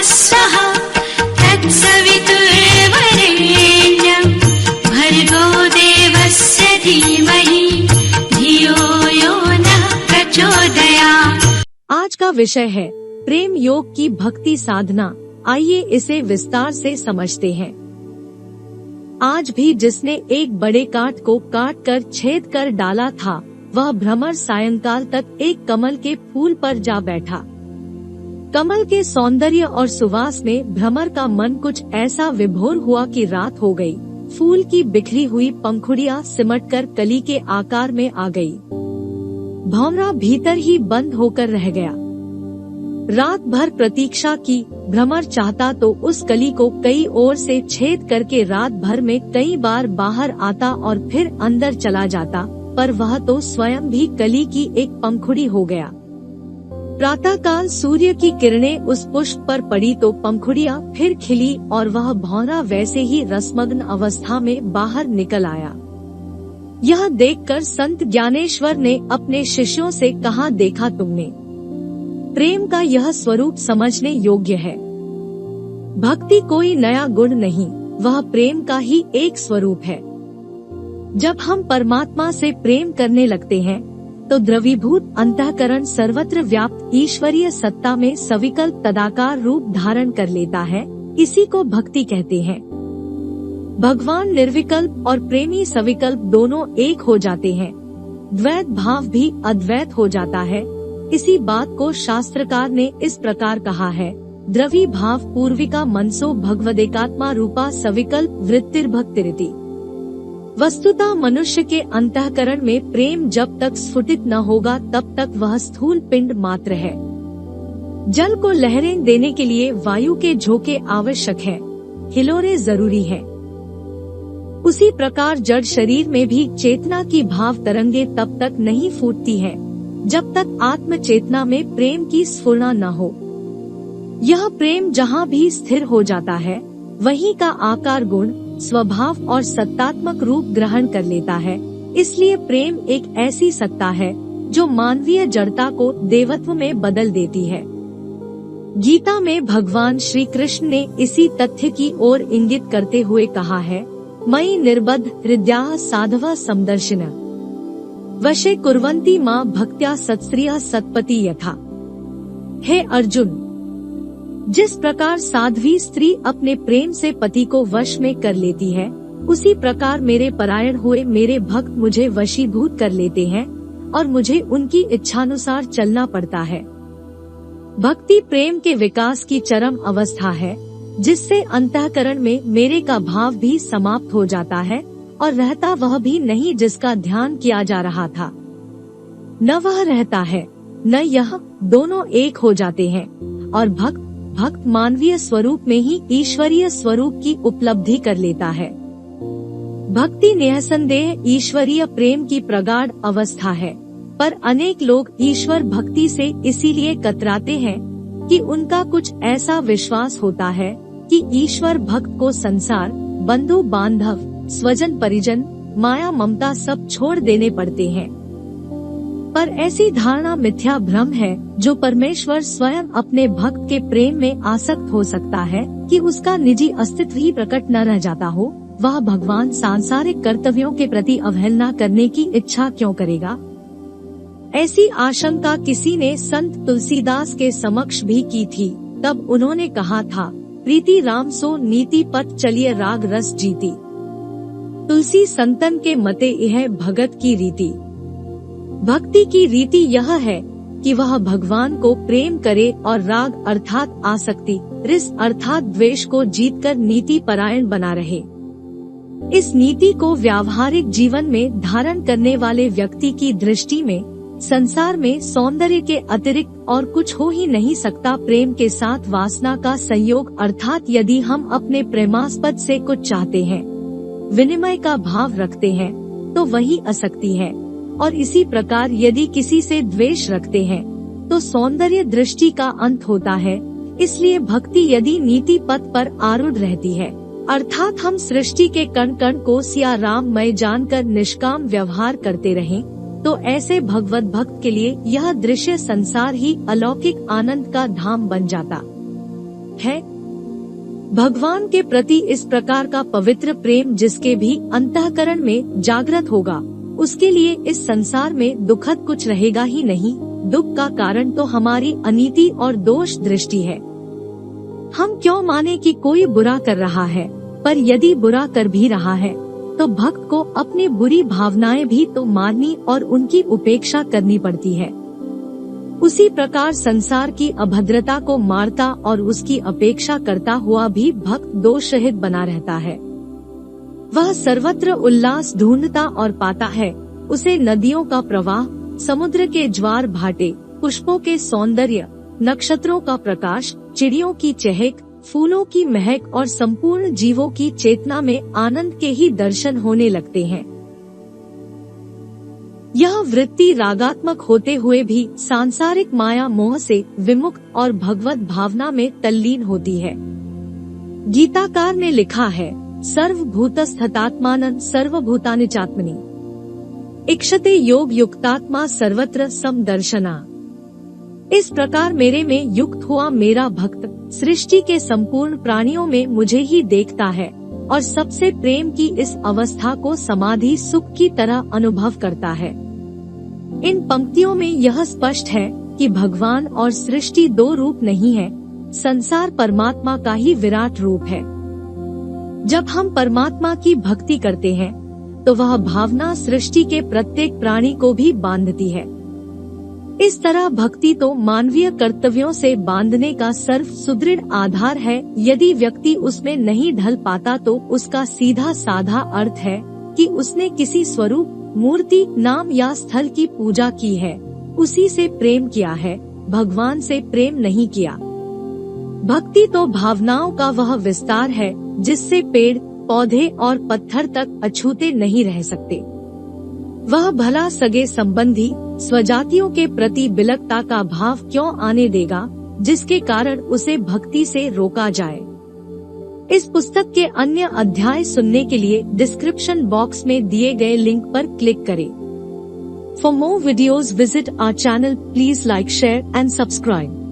स्वः तत्सवितुर्वरेण्यं भर्गो देवस्य धीमहि धियो यो नः प्रचोदयात्। आज का विषय है प्रेम योग की भक्ति साधना। आइए इसे विस्तार से समझते हैं। आज भी जिसने एक बड़े काठ को काट कर छेद कर डाला था, वह भ्रमर सायंकाल तक एक कमल के फूल पर जा बैठा। कमल के सौंदर्य और सुवास में भ्रमर का मन कुछ ऐसा विभोर हुआ कि रात हो गई। फूल की बिखरी हुई पंखुड़ियां सिमटकर कली के आकार में आ गई। भंवरा भीतर ही बंद होकर रह गया। रात भर प्रतीक्षा की। भ्रमर चाहता तो उस कली को कई ओर से छेद करके रात भर में कई बार बाहर आता और फिर अंदर चला जाता, पर वह तो स्वयं भी कली की एक पंखुड़ी हो गया। प्रातःकाल सूर्य की किरणें उस पुष्प पर पड़ी तो पंखुड़ियां फिर खिली और वह भंवरा वैसे ही रसमग्न अवस्था में बाहर निकल आया। यह देखकर संत ज्ञानेश्वर ने अपने शिष्यों से कहा, देखा तुमने, प्रेम का यह स्वरूप समझने योग्य है। भक्ति कोई नया गुण नहीं, वह प्रेम का ही एक स्वरूप है। जब हम परमात्मा से प्रेम करने लगते हैं तो द्रवीभूत अंतःकरण सर्वत्र व्याप्त ईश्वरीय सत्ता में सविकल्प तदाकार रूप धारण कर लेता है। इसी को भक्ति कहते हैं। भगवान निर्विकल्प और प्रेमी सविकल्प दोनों एक हो जाते हैं। द्वैत भाव भी अद्वैत हो जाता है। इसी बात को शास्त्रकार ने इस प्रकार कहा है, द्रवी भाव पूर्विका मनसो भगवदेकात्मा रूपा सविकल्प वृत्तिर्भक्तिरिति। वस्तुतः मनुष्य के अंतःकरण में प्रेम जब तक स्फुटित न होगा तब तक वह स्थूल पिंड मात्र है। जल को लहरें देने के लिए वायु के झोंके आवश्यक है, हिलोरे जरूरी है। उसी प्रकार जड़ शरीर में भी चेतना की भाव तरंगे तब तक नहीं फूटती है जब तक आत्म चेतना में प्रेम की स्फुरना न हो। यह प्रेम जहाँ भी स्थिर हो जाता है, वहीं का आकार, गुण, स्वभाव और सत्तात्मक रूप ग्रहण कर लेता है। इसलिए प्रेम एक ऐसी सत्ता है जो मानवीय जड़ता को देवत्व में बदल देती है। गीता में भगवान श्री कृष्ण ने इसी तथ्य की ओर इंगित करते हुए कहा है, मयि निर्बद्ध हृदयाः साधवः समदर्शिनः वशे कुर्वन्ति मां भक्त्या सत्स्त्रियः सत्पति यथा। हे अर्जुन, जिस प्रकार साध्वी स्त्री अपने प्रेम से पति को वश में कर लेती है, उसी प्रकार मेरे परायण हुए मेरे भक्त मुझे वशीभूत कर लेते हैं और मुझे उनकी इच्छानुसार चलना पड़ता है। भक्ति प्रेम के विकास की चरम अवस्था है, जिससे अंतःकरण में मेरे का भाव भी समाप्त हो जाता है और रहता वह भी नहीं जिसका ध्यान किया जा रहा था। न वह रहता है न यह, दोनों एक हो जाते हैं और भक्त मानवीय स्वरूप में ही ईश्वरीय स्वरूप की उपलब्धि कर लेता है। भक्ति निःसंदेह ईश्वरीय प्रेम की प्रगाढ़ अवस्था है, पर अनेक लोग ईश्वर भक्ति से इसीलिए कतराते हैं कि उनका कुछ ऐसा विश्वास होता है कि ईश्वर भक्त को संसार, बंधु बांधव, स्वजन परिजन, माया ममता सब छोड़ देने पड़ते हैं। पर ऐसी धारणा मिथ्या भ्रम है। जो परमेश्वर स्वयं अपने भक्त के प्रेम में आसक्त हो सकता है कि उसका निजी अस्तित्व ही प्रकट न रह जाता हो, वह भगवान सांसारिक कर्तव्यों के प्रति अवहेलना करने की इच्छा क्यों करेगा? ऐसी आशंका किसी ने संत तुलसीदास के समक्ष भी की थी। तब उन्होंने कहा था, प्रीति राम सो नीति पथ चलिए राग रस जीती। तुलसी संतन के मते यह भगत की रीति। भक्ति की रीति यह है कि वह भगवान को प्रेम करे और राग अर्थात आसक्ति, रिस अर्थात द्वेष को जीतकर नीति परायण बना रहे। इस नीति को व्यावहारिक जीवन में धारण करने वाले व्यक्ति की दृष्टि में संसार में सौंदर्य के अतिरिक्त और कुछ हो ही नहीं सकता। प्रेम के साथ वासना का संयोग, अर्थात यदि हम अपने प्रेमास्पद से कुछ चाहते हैं, विनिमय का भाव रखते हैं, तो वही आसक्ति है। और इसी प्रकार यदि किसी से द्वेष रखते हैं तो सौंदर्य दृष्टि का अंत होता है। इसलिए भक्ति यदि नीति पथ पर आरूढ़ रहती है, अर्थात हम सृष्टि के कण कण को सिया राममय जानकर निष्काम व्यवहार करते रहें, तो ऐसे भगवत भक्त के लिए यह दृश्य संसार ही अलौकिक आनंद का धाम बन जाता। है। भगवान के प्रति इस प्रकार का पवित्र प्रेम जिसके भी अंतःकरण में जागृत होगा, उसके लिए इस संसार में दुखद कुछ रहेगा ही नहीं। दुख का कारण तो हमारी अनीति और दोष दृष्टि है। हम क्यों माने कि कोई बुरा कर रहा है, पर यदि बुरा कर भी रहा है तो भक्त को अपनी बुरी भावनाएं भी तो मारनी और उनकी उपेक्षा करनी पड़ती है। उसी प्रकार संसार की अभद्रता को मारता और उसकी अपेक्षा करता हुआ भी भक्त दोष रहित बना रहता है। वह सर्वत्र उल्लास ढूंढता और पाता है। उसे नदियों का प्रवाह, समुद्र के ज्वार भाटे, पुष्पों के सौंदर्य, नक्षत्रों का प्रकाश, चिड़ियों की चहक, फूलों की महक और संपूर्ण जीवों की चेतना में आनंद के ही दर्शन होने लगते हैं। यह वृत्ति रागात्मक होते हुए भी सांसारिक माया मोह से विमुक्त और भगवत भावना में तल्लीन होती है। गीताकार ने लिखा है, सर्वभूतस्थात्मानं सर्वभूतानि चात्मनि इक्षते योग युक्तात्मा सर्वत्र समदर्शना। इस प्रकार मेरे में युक्त हुआ मेरा भक्त सृष्टि के संपूर्ण प्राणियों में मुझे ही देखता है और सबसे प्रेम की इस अवस्था को समाधि सुख की तरह अनुभव करता है। इन पंक्तियों में यह स्पष्ट है कि भगवान और सृष्टि दो रूप नहीं है, संसार परमात्मा का ही विराट रूप है। जब हम परमात्मा की भक्ति करते हैं तो वह भावना सृष्टि के प्रत्येक प्राणी को भी बांधती है। इस तरह भक्ति तो मानवीय कर्तव्यों से बांधने का सर्व सुदृढ़ आधार है। यदि व्यक्ति उसमें नहीं ढल पाता तो उसका सीधा साधा अर्थ है कि उसने किसी स्वरूप, मूर्ति, नाम या स्थल की पूजा की है, उसी से प्रेम किया है, भगवान से प्रेम नहीं किया। भक्ति तो भावनाओं का वह विस्तार है जिससे पेड़, पौधे और पत्थर तक अछूते नहीं रह सकते। वह भला सगे संबंधी, स्वजातियों के प्रति बिलकता का भाव क्यों आने देगा, जिसके कारण उसे भक्ति से रोका जाए। इस पुस्तक के अन्य अध्याय सुनने के लिए डिस्क्रिप्शन बॉक्स में दिए गए लिंक पर क्लिक करें। For more videos visit our channel, please like, share and subscribe.